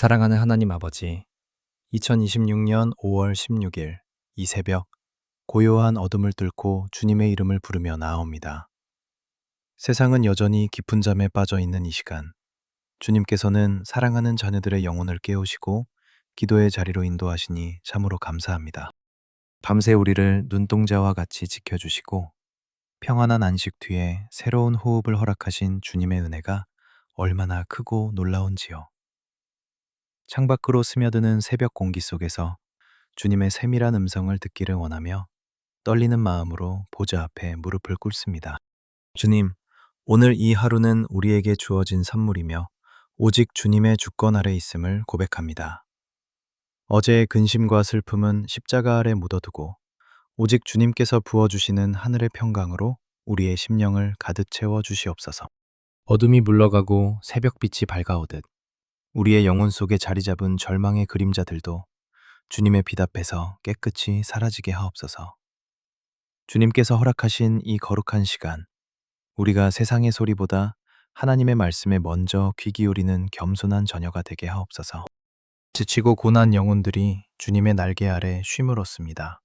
사랑하는 하나님 아버지, 2026년 5월 16일 이 새벽 고요한 어둠을 뚫고 주님의 이름을 부르며 나아옵니다. 세상은 여전히 깊은 잠에 빠져 있는 이 시간, 주님께서는 사랑하는 자녀들의 영혼을 깨우시고 기도의 자리로 인도하시니 참으로 감사합니다. 밤새 우리를 눈동자와 같이 지켜주시고 평안한 안식 뒤에 새로운 호흡을 허락하신 주님의 은혜가 얼마나 크고 놀라운지요. 창밖으로 스며드는 새벽 공기 속에서 주님의 세밀한 음성을 듣기를 원하며 떨리는 마음으로 보좌 앞에 무릎을 꿇습니다. 주님, 오늘 이 하루는 우리에게 주어진 선물이며 오직 주님의 주권 아래 있음을 고백합니다. 어제의 근심과 슬픔은 십자가 아래 묻어두고 오직 주님께서 부어주시는 하늘의 평강으로 우리의 심령을 가득 채워 주시옵소서. 어둠이 물러가고 새벽빛이 밝아오듯 우리의 영혼 속에 자리 잡은 절망의 그림자들도 주님의 빛 앞에서 깨끗이 사라지게 하옵소서. 주님께서 허락하신 이 거룩한 시간, 우리가 세상의 소리보다 하나님의 말씀에 먼저 귀 기울이는 겸손한 자녀가 되게 하옵소서. 지치고 고난 영혼들이 주님의 날개 아래 쉼을 얻습니다.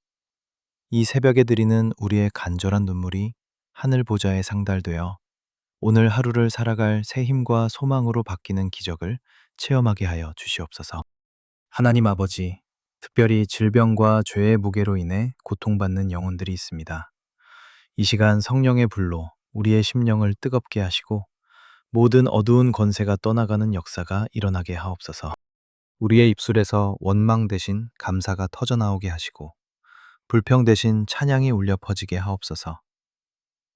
이 새벽에 드리는 우리의 간절한 눈물이 하늘 보좌에 상달되어 오늘 하루를 살아갈 새 힘과 소망으로 바뀌는 기적을 체험하게 하여 주시옵소서. 하나님 아버지, 특별히 질병과 죄의 무게로 인해 고통받는 영혼들이 있습니다. 이 시간 성령의 불로 우리의 심령을 뜨겁게 하시고 모든 어두운 권세가 떠나가는 역사가 일어나게 하옵소서. 우리의 입술에서 원망 대신 감사가 터져나오게 하시고 불평 대신 찬양이 울려 퍼지게 하옵소서.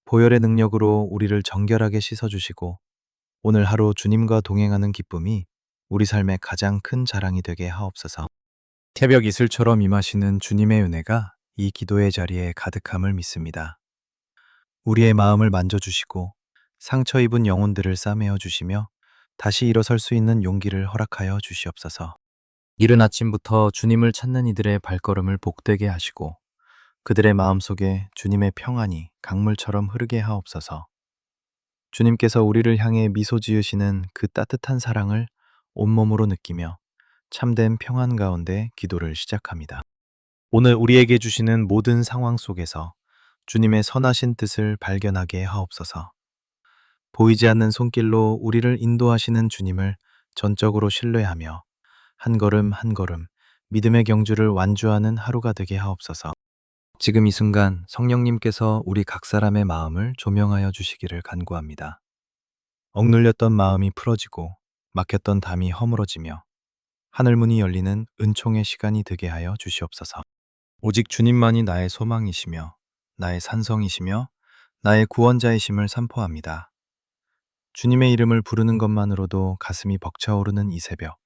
보혈의 능력으로 우리를 정결하게 씻어주시고 오늘 하루 주님과 동행하는 기쁨이 우리 삶의 가장 큰 자랑이 되게 하옵소서. 새벽 이슬처럼 임하시는 주님의 은혜가 이 기도의 자리에 가득함을 믿습니다. 우리의 마음을 만져주시고 상처 입은 영혼들을 싸매어 주시며 다시 일어설 수 있는 용기를 허락하여 주시옵소서. 이른 아침부터 주님을 찾는 이들의 발걸음을 복되게 하시고 그들의 마음속에 주님의 평안이 강물처럼 흐르게 하옵소서. 주님께서 우리를 향해 미소 지으시는 그 따뜻한 사랑을 온몸으로 느끼며 참된 평안 가운데 기도를 시작합니다. 오늘 우리에게 주시는 모든 상황 속에서 주님의 선하신 뜻을 발견하게 하옵소서. 보이지 않는 손길로 우리를 인도하시는 주님을 전적으로 신뢰하며 한 걸음 한 걸음 믿음의 경주를 완주하는 하루가 되게 하옵소서. 지금 이 순간 성령님께서 우리 각 사람의 마음을 조명하여 주시기를 간구합니다. 억눌렸던 마음이 풀어지고 막혔던 담이 허물어지며 하늘문이 열리는 은총의 시간이 되게 하여 주시옵소서. 오직 주님만이 나의 소망이시며 나의 산성이시며 나의 구원자이심을 선포합니다. 주님의 이름을 부르는 것만으로도 가슴이 벅차오르는 이 새벽,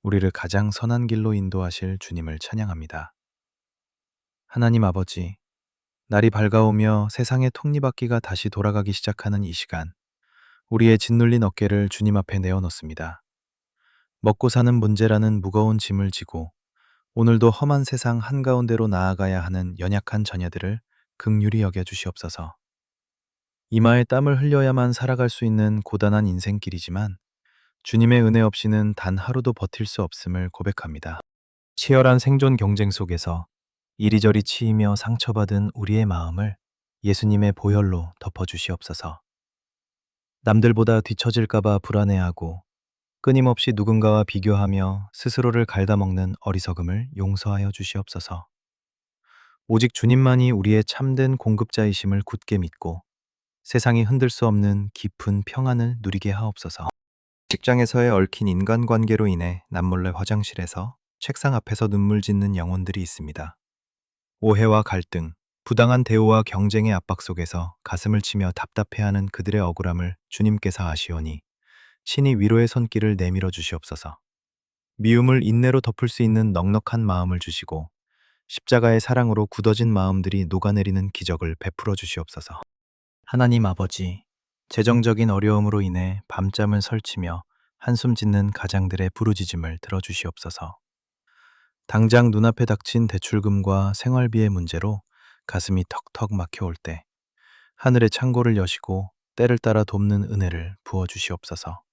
우리를 가장 선한 길로 인도하실 주님을 찬양합니다. 하나님 아버지, 날이 밝아오며 세상의 톱니바퀴가 다시 돌아가기 시작하는 이 시간, 우리의 짓눌린 어깨를 주님 앞에 내어놓습니다. 먹고 사는 문제라는 무거운 짐을 지고 오늘도 험한 세상 한가운데로 나아가야 하는 연약한 자녀들을 긍휼히 여겨 주시옵소서. 이마에 땀을 흘려야만 살아갈 수 있는 고단한 인생길이지만 주님의 은혜 없이는 단 하루도 버틸 수 없음을 고백합니다. 치열한 생존 경쟁 속에서 이리저리 치이며 상처받은 우리의 마음을 예수님의 보혈로 덮어주시옵소서. 남들보다 뒤처질까봐 불안해하고 끊임없이 누군가와 비교하며 스스로를 갉아먹는 어리석음을 용서하여 주시옵소서. 오직 주님만이 우리의 참된 공급자이심을 굳게 믿고 세상이 흔들 수 없는 깊은 평안을 누리게 하옵소서. 직장에서의 얽힌 인간관계로 인해 남몰래 화장실에서 책상 앞에서 눈물 짓는 영혼들이 있습니다. 오해와 갈등, 부당한 대우와 경쟁의 압박 속에서 가슴을 치며 답답해하는 그들의 억울함을 주님께서 아시오니 신이 위로의 손길을 내밀어 주시옵소서. 미움을 인내로 덮을 수 있는 넉넉한 마음을 주시고 십자가의 사랑으로 굳어진 마음들이 녹아내리는 기적을 베풀어 주시옵소서. 하나님 아버지, 재정적인 어려움으로 인해 밤잠을 설치며 한숨 짓는 가장들의 부르짖음을 들어주시옵소서. 당장 눈앞에 닥친 대출금과 생활비의 문제로 가슴이 턱턱 막혀올 때 하늘의 창고를 여시고 때를 따라 돕는 은혜를 부어주시옵소서.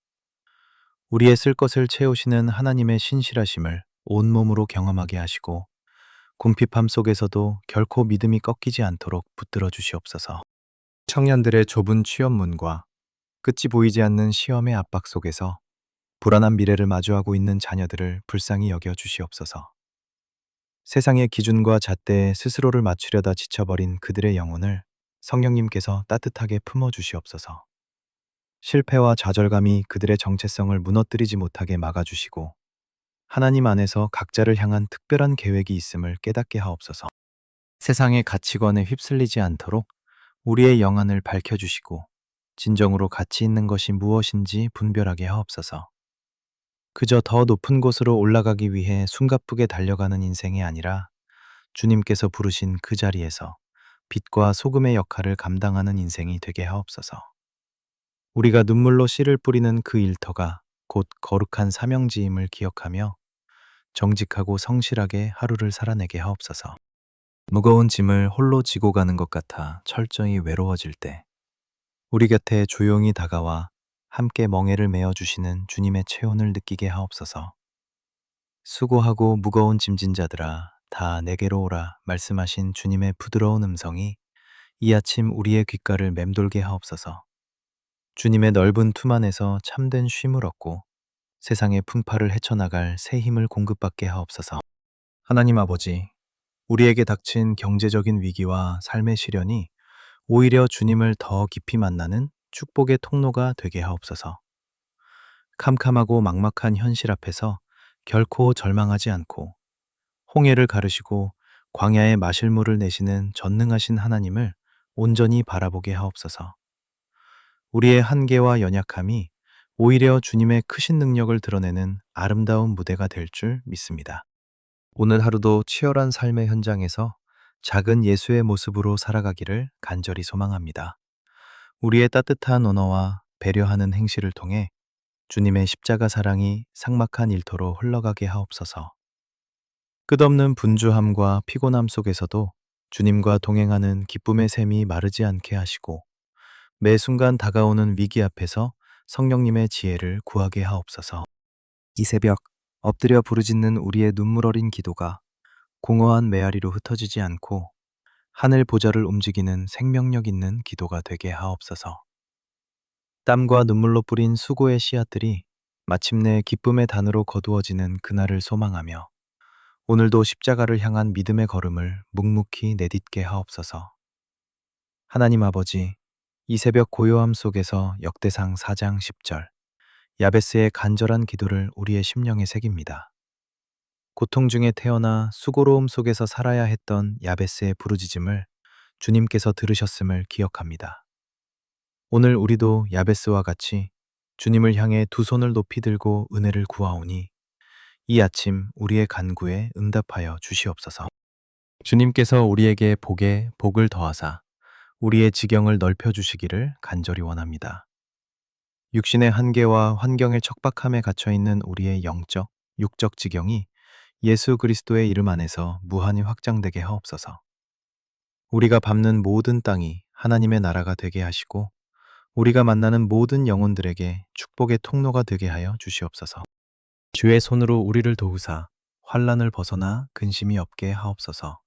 우리의 쓸 것을 채우시는 하나님의 신실하심을 온몸으로 경험하게 하시고 궁핍함 속에서도 결코 믿음이 꺾이지 않도록 붙들어 주시옵소서. 청년들의 좁은 취업문과 끝이 보이지 않는 시험의 압박 속에서 불안한 미래를 마주하고 있는 자녀들을 불쌍히 여겨 주시옵소서. 세상의 기준과 잣대에 스스로를 맞추려다 지쳐버린 그들의 영혼을 성령님께서 따뜻하게 품어 주시옵소서. 실패와 좌절감이 그들의 정체성을 무너뜨리지 못하게 막아주시고 하나님 안에서 각자를 향한 특별한 계획이 있음을 깨닫게 하옵소서. 세상의 가치관에 휩쓸리지 않도록 우리의 영안을 밝혀주시고 진정으로 가치 있는 것이 무엇인지 분별하게 하옵소서. 그저 더 높은 곳으로 올라가기 위해 숨가쁘게 달려가는 인생이 아니라 주님께서 부르신 그 자리에서 빛과 소금의 역할을 감당하는 인생이 되게 하옵소서. 우리가 눈물로 씨를 뿌리는 그 일터가 곧 거룩한 사명지임을 기억하며 정직하고 성실하게 하루를 살아내게 하옵소서. 무거운 짐을 홀로 지고 가는 것 같아 철저히 외로워질 때 우리 곁에 조용히 다가와 함께 멍에를 메어 주시는 주님의 체온을 느끼게 하옵소서. 수고하고 무거운 짐진 자들아 다 내게로 오라 말씀하신 주님의 부드러운 음성이 이 아침 우리의 귓가를 맴돌게 하옵소서. 주님의 넓은 품 안에서 참된 쉼을 얻고 세상의 풍파를 헤쳐나갈 새 힘을 공급받게 하옵소서. 하나님 아버지, 우리에게 닥친 경제적인 위기와 삶의 시련이 오히려 주님을 더 깊이 만나는 축복의 통로가 되게 하옵소서. 캄캄하고 막막한 현실 앞에서 결코 절망하지 않고 홍해를 가르시고 광야에 마실 물을 내시는 전능하신 하나님을 온전히 바라보게 하옵소서. 우리의 한계와 연약함이 오히려 주님의 크신 능력을 드러내는 아름다운 무대가 될 줄 믿습니다. 오늘 하루도 치열한 삶의 현장에서 작은 예수의 모습으로 살아가기를 간절히 소망합니다. 우리의 따뜻한 언어와 배려하는 행실을 통해 주님의 십자가 사랑이 삭막한 일터로 흘러가게 하옵소서. 끝없는 분주함과 피곤함 속에서도 주님과 동행하는 기쁨의 샘이 마르지 않게 하시고 매 순간 다가오는 위기 앞에서 성령님의 지혜를 구하게 하옵소서. 이 새벽 엎드려 부르짖는 우리의 눈물 어린 기도가 공허한 메아리로 흩어지지 않고 하늘 보좌를 움직이는 생명력 있는 기도가 되게 하옵소서. 땀과 눈물로 뿌린 수고의 씨앗들이 마침내 기쁨의 단으로 거두어지는 그날을 소망하며 오늘도 십자가를 향한 믿음의 걸음을 묵묵히 내딛게 하옵소서. 하나님 아버지, 이 새벽 고요함 속에서 역대상 4장 10절 야베스의 간절한 기도를 우리의 심령에 새깁니다. 고통 중에 태어나 수고로움 속에서 살아야 했던 야베스의 부르짖음을 주님께서 들으셨음을 기억합니다. 오늘 우리도 야베스와 같이 주님을 향해 두 손을 높이 들고 은혜를 구하오니 이 아침 우리의 간구에 응답하여 주시옵소서. 주님께서 우리에게 복에 복을 더하사 우리의 지경을 넓혀 주시기를 간절히 원합니다. 육신의 한계와 환경의 척박함에 갇혀 있는 우리의 영적, 육적 지경이 예수 그리스도의 이름 안에서 무한히 확장되게 하옵소서. 우리가 밟는 모든 땅이 하나님의 나라가 되게 하시고 우리가 만나는 모든 영혼들에게 축복의 통로가 되게 하여 주시옵소서. 주의 손으로 우리를 도우사 환난을 벗어나 근심이 없게 하옵소서.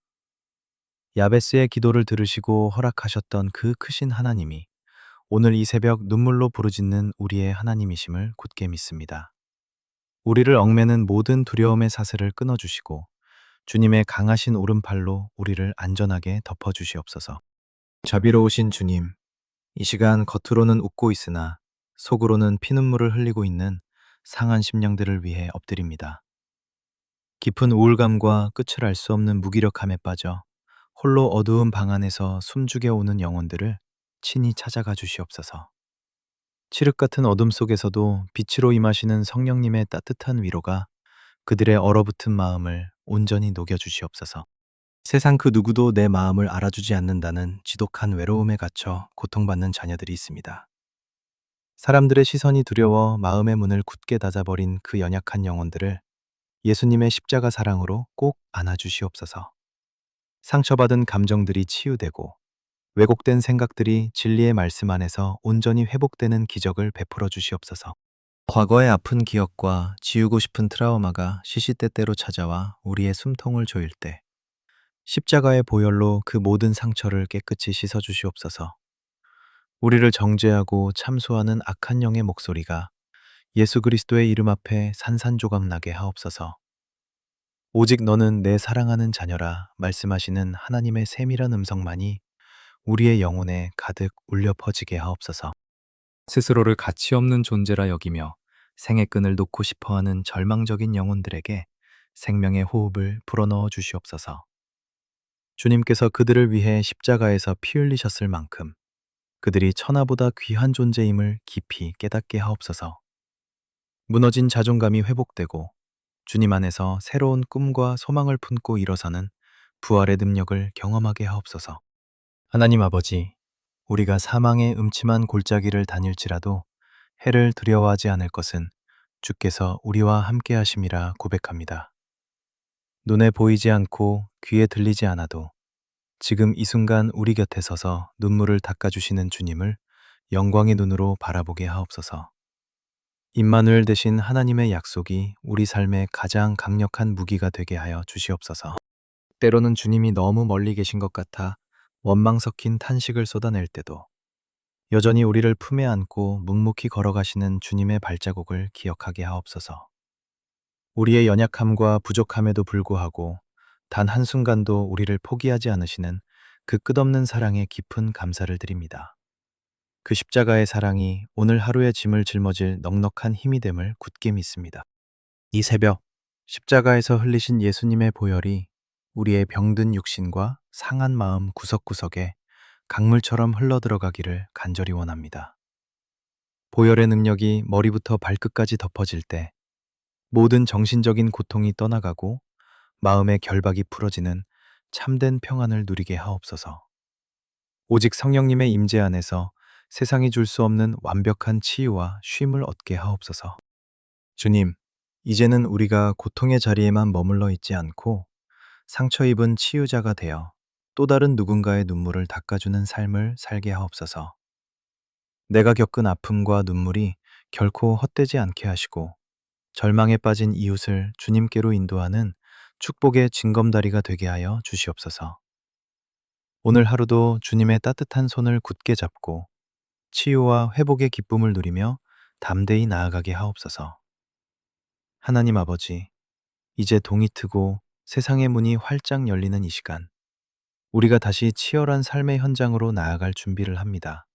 야베스의 기도를 들으시고 허락하셨던 그 크신 하나님이 오늘 이 새벽 눈물로 부르짖는 우리의 하나님이심을 굳게 믿습니다. 우리를 얽매는 모든 두려움의 사슬을 끊어주시고 주님의 강하신 오른팔로 우리를 안전하게 덮어주시옵소서. 자비로우신 주님, 이 시간 겉으로는 웃고 있으나 속으로는 피눈물을 흘리고 있는 상한 심령들을 위해 엎드립니다. 깊은 우울감과 끝을 알 수 없는 무기력함에 빠져 홀로 어두운 방 안에서 숨죽여 오는 영혼들을 친히 찾아가 주시옵소서. 칠흑 같은 어둠 속에서도 빛으로 임하시는 성령님의 따뜻한 위로가 그들의 얼어붙은 마음을 온전히 녹여 주시옵소서. 세상 그 누구도 내 마음을 알아주지 않는다는 지독한 외로움에 갇혀 고통받는 자녀들이 있습니다. 사람들의 시선이 두려워 마음의 문을 굳게 닫아버린 그 연약한 영혼들을 예수님의 십자가 사랑으로 꼭 안아주시옵소서. 상처받은 감정들이 치유되고 왜곡된 생각들이 진리의 말씀 안에서 온전히 회복되는 기적을 베풀어 주시옵소서. 과거의 아픈 기억과 지우고 싶은 트라우마가 시시때때로 찾아와 우리의 숨통을 조일 때 십자가의 보혈로 그 모든 상처를 깨끗이 씻어 주시옵소서. 우리를 정죄하고 참수하는 악한 영의 목소리가 예수 그리스도의 이름 앞에 산산조각 나게 하옵소서. 오직 너는 내 사랑하는 자녀라 말씀하시는 하나님의 세밀한 음성만이 우리의 영혼에 가득 울려 퍼지게 하옵소서. 스스로를 가치 없는 존재라 여기며 생의 끈을 놓고 싶어 하는 절망적인 영혼들에게 생명의 호흡을 불어넣어 주시옵소서. 주님께서 그들을 위해 십자가에서 피 흘리셨을 만큼 그들이 천하보다 귀한 존재임을 깊이 깨닫게 하옵소서. 무너진 자존감이 회복되고 주님 안에서 새로운 꿈과 소망을 품고 일어서는 부활의 능력을 경험하게 하옵소서. 하나님 아버지, 우리가 사망의 음침한 골짜기를 다닐지라도 해를 두려워하지 않을 것은 주께서 우리와 함께 하심이라 고백합니다. 눈에 보이지 않고 귀에 들리지 않아도 지금 이 순간 우리 곁에 서서 눈물을 닦아주시는 주님을 영광의 눈으로 바라보게 하옵소서. 임마누엘 되신 하나님의 약속이 우리 삶의 가장 강력한 무기가 되게 하여 주시옵소서. 때로는 주님이 너무 멀리 계신 것 같아 원망 섞인 탄식을 쏟아낼 때도 여전히 우리를 품에 안고 묵묵히 걸어가시는 주님의 발자국을 기억하게 하옵소서. 우리의 연약함과 부족함에도 불구하고 단 한순간도 우리를 포기하지 않으시는 그 끝없는 사랑에 깊은 감사를 드립니다. 그 십자가의 사랑이 오늘 하루의 짐을 짊어질 넉넉한 힘이 됨을 굳게 믿습니다. 이 새벽, 십자가에서 흘리신 예수님의 보혈이 우리의 병든 육신과 상한 마음 구석구석에 강물처럼 흘러들어가기를 간절히 원합니다. 보혈의 능력이 머리부터 발끝까지 덮어질 때 모든 정신적인 고통이 떠나가고 마음의 결박이 풀어지는 참된 평안을 누리게 하옵소서. 오직 성령님의 임재 안에서 세상이 줄 수 없는 완벽한 치유와 쉼을 얻게 하옵소서. 주님, 이제는 우리가 고통의 자리에만 머물러 있지 않고 상처 입은 치유자가 되어 또 다른 누군가의 눈물을 닦아주는 삶을 살게 하옵소서. 내가 겪은 아픔과 눈물이 결코 헛되지 않게 하시고 절망에 빠진 이웃을 주님께로 인도하는 축복의 징검다리가 되게 하여 주시옵소서. 오늘 하루도 주님의 따뜻한 손을 굳게 잡고 치유와 회복의 기쁨을 누리며 담대히 나아가게 하옵소서. 하나님 아버지, 이제 동이 트고 세상의 문이 활짝 열리는 이 시간, 우리가 다시 치열한 삶의 현장으로 나아갈 준비를 합니다.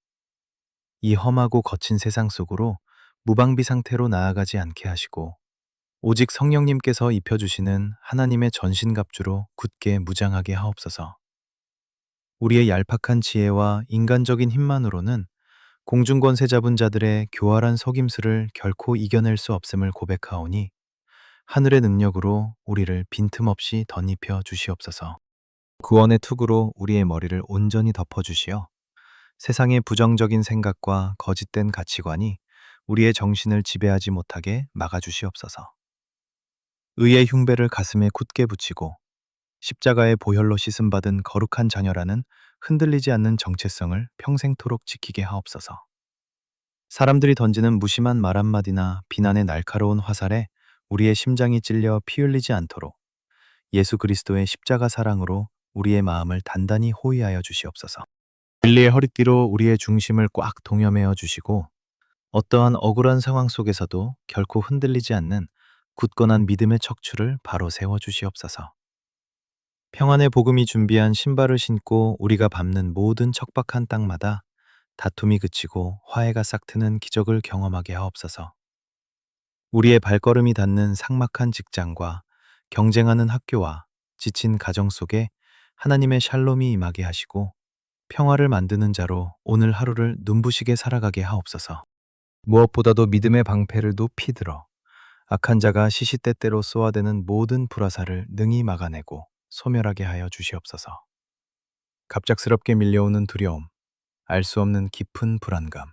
이 험하고 거친 세상 속으로 무방비 상태로 나아가지 않게 하시고 오직 성령님께서 입혀주시는 하나님의 전신갑주로 굳게 무장하게 하옵소서. 우리의 얄팍한 지혜와 인간적인 힘만으로는 공중권세 잡은 자들의 교활한 속임수를 결코 이겨낼 수 없음을 고백하오니 하늘의 능력으로 우리를 빈틈없이 덧입혀 주시옵소서. 구원의 투구로 우리의 머리를 온전히 덮어주시어 세상의 부정적인 생각과 거짓된 가치관이 우리의 정신을 지배하지 못하게 막아주시옵소서. 의의 흉배를 가슴에 굳게 붙이고 십자가의 보혈로 씻음받은 거룩한 자녀라는 흔들리지 않는 정체성을 평생토록 지키게 하옵소서. 사람들이 던지는 무심한 말 한마디나 비난의 날카로운 화살에 우리의 심장이 찔려 피 흘리지 않도록 예수 그리스도의 십자가 사랑으로 우리의 마음을 단단히 호위하여 주시옵소서. 진리의 허리띠로 우리의 중심을 꽉 동여매어 주시고 어떠한 억울한 상황 속에서도 결코 흔들리지 않는 굳건한 믿음의 척추를 바로 세워 주시옵소서. 평안의 복음이 준비한 신발을 신고 우리가 밟는 모든 척박한 땅마다 다툼이 그치고 화해가 싹트는 기적을 경험하게 하옵소서. 우리의 발걸음이 닿는 삭막한 직장과 경쟁하는 학교와 지친 가정 속에 하나님의 샬롬이 임하게 하시고 평화를 만드는 자로 오늘 하루를 눈부시게 살아가게 하옵소서. 무엇보다도 믿음의 방패를 높이 들어 악한 자가 시시때때로 쏘아대는 모든 불화살을 능히 막아내고 소멸하게 하여 주시옵소서. 갑작스럽게 밀려오는 두려움, 알 수 없는 깊은 불안감,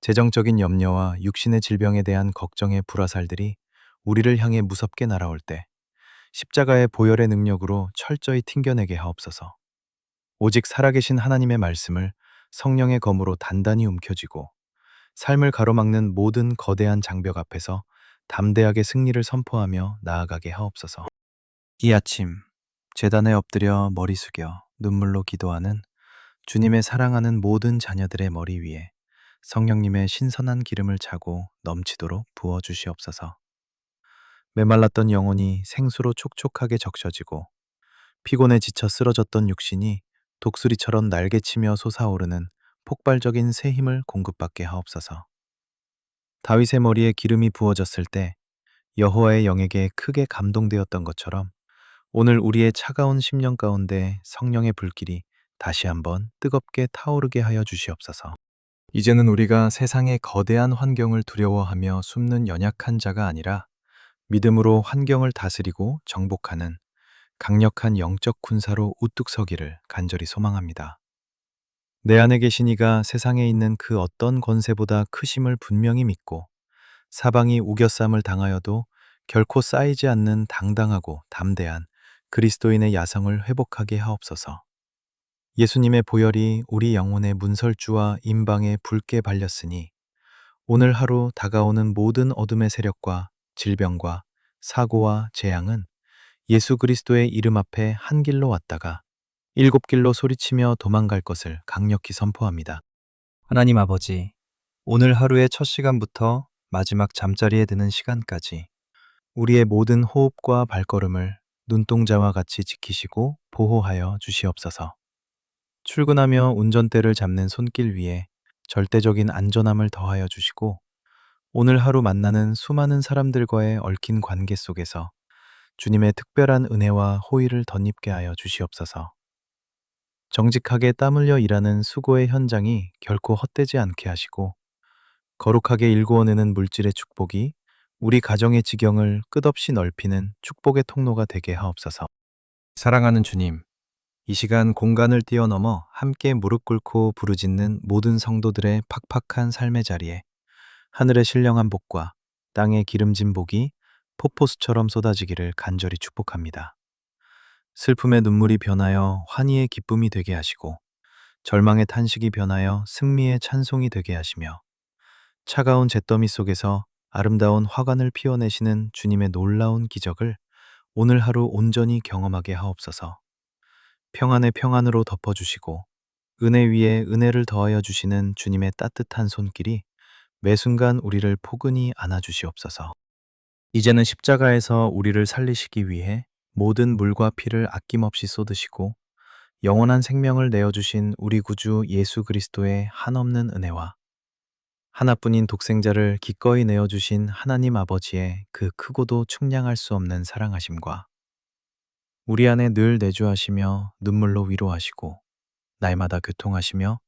재정적인 염려와 육신의 질병에 대한 걱정의 불화살들이 우리를 향해 무섭게 날아올 때 십자가의 보혈의 능력으로 철저히 튕겨내게 하옵소서. 오직 살아계신 하나님의 말씀을 성령의 검으로 단단히 움켜쥐고 삶을 가로막는 모든 거대한 장벽 앞에서 담대하게 승리를 선포하며 나아가게 하옵소서. 이 아침 제단에 엎드려 머리 숙여 눈물로 기도하는 주님의 사랑하는 모든 자녀들의 머리 위에 성령님의 신선한 기름을 차고 넘치도록 부어 주시옵소서. 메말랐던 영혼이 생수로 촉촉하게 적셔지고 피곤에 지쳐 쓰러졌던 육신이 독수리처럼 날개치며 솟아오르는 폭발적인 새 힘을 공급받게 하옵소서. 다윗의 머리에 기름이 부어졌을 때 여호와의 영에게 크게 감동되었던 것처럼 오늘 우리의 차가운 심령 가운데 성령의 불길이 다시 한번 뜨겁게 타오르게 하여 주시옵소서. 이제는 우리가 세상의 거대한 환경을 두려워하며 숨는 연약한 자가 아니라 믿음으로 환경을 다스리고 정복하는 강력한 영적 군사로 우뚝 서기를 간절히 소망합니다. 내 안에 계신 이가 세상에 있는 그 어떤 권세보다 크심을 분명히 믿고 사방이 우겨쌈을 당하여도 결코 쌓이지 않는 당당하고 담대한 그리스도인의 야성을 회복하게 하옵소서. 예수님의 보혈이 우리 영혼의 문설주와 임방에 붉게 발렸으니 오늘 하루 다가오는 모든 어둠의 세력과 질병과 사고와 재앙은 예수 그리스도의 이름 앞에 한 길로 왔다가 일곱 길로 소리치며 도망갈 것을 강력히 선포합니다. 하나님 아버지, 오늘 하루의 첫 시간부터 마지막 잠자리에 드는 시간까지 우리의 모든 호흡과 발걸음을 눈동자와 같이 지키시고 보호하여 주시옵소서. 출근하며 운전대를 잡는 손길 위에 절대적인 안전함을 더하여 주시고 오늘 하루 만나는 수많은 사람들과의 얽힌 관계 속에서 주님의 특별한 은혜와 호의를 덧입게 하여 주시옵소서. 정직하게 땀 흘려 일하는 수고의 현장이 결코 헛되지 않게 하시고 거룩하게 일구어내는 물질의 축복이 우리 가정의 지경을 끝없이 넓히는 축복의 통로가 되게 하옵소서. 사랑하는 주님, 이 시간 공간을 뛰어넘어 함께 무릎 꿇고 부르짖는 모든 성도들의 팍팍한 삶의 자리에 하늘의 신령한 복과 땅의 기름진 복이 폭포수처럼 쏟아지기를 간절히 축복합니다. 슬픔의 눈물이 변하여 환희의 기쁨이 되게 하시고 절망의 탄식이 변하여 승리의 찬송이 되게 하시며 차가운 잿더미 속에서 아름다운 화관을 피워내시는 주님의 놀라운 기적을 오늘 하루 온전히 경험하게 하옵소서. 평안의 평안으로 덮어주시고 은혜 위에 은혜를 더하여 주시는 주님의 따뜻한 손길이 매 순간 우리를 포근히 안아주시옵소서. 이제는 십자가에서 우리를 살리시기 위해 모든 물과 피를 아낌없이 쏟으시고 영원한 생명을 내어주신 우리 구주 예수 그리스도의 한없는 은혜와 하나뿐인 독생자를 기꺼이 내어주신 하나님 아버지의 그 크고도 측량할 수 없는 사랑하심과 우리 안에 늘 내주하시며 눈물로 위로하시고 날마다 교통하시며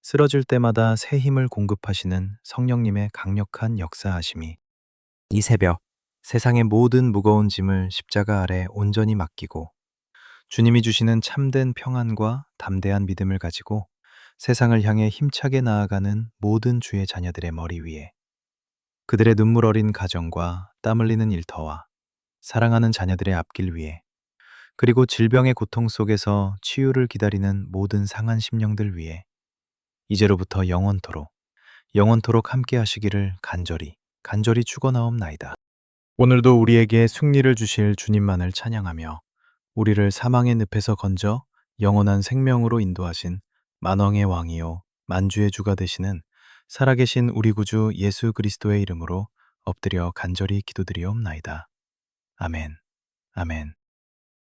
쓰러질 때마다 새 힘을 공급하시는 성령님의 강력한 역사하심이 이 새벽 세상의 모든 무거운 짐을 십자가 아래 온전히 맡기고 주님이 주시는 참된 평안과 담대한 믿음을 가지고 세상을 향해 힘차게 나아가는 모든 주의 자녀들의 머리 위에 그들의 눈물 어린 가정과 땀 흘리는 일터와 사랑하는 자녀들의 앞길 위에 그리고 질병의 고통 속에서 치유를 기다리는 모든 상한 심령들 위에 이제로부터 영원토록 함께 하시기를 간절히 축원하옵나이다. 오늘도 우리에게 승리를 주실 주님만을 찬양하며 우리를 사망의 늪에서 건져 영원한 생명으로 인도하신 만왕의 왕이요 만주의 주가 되시는 살아계신 우리 구주 예수 그리스도의 이름으로 엎드려 간절히 기도드리옵나이다. 아멘. 아멘.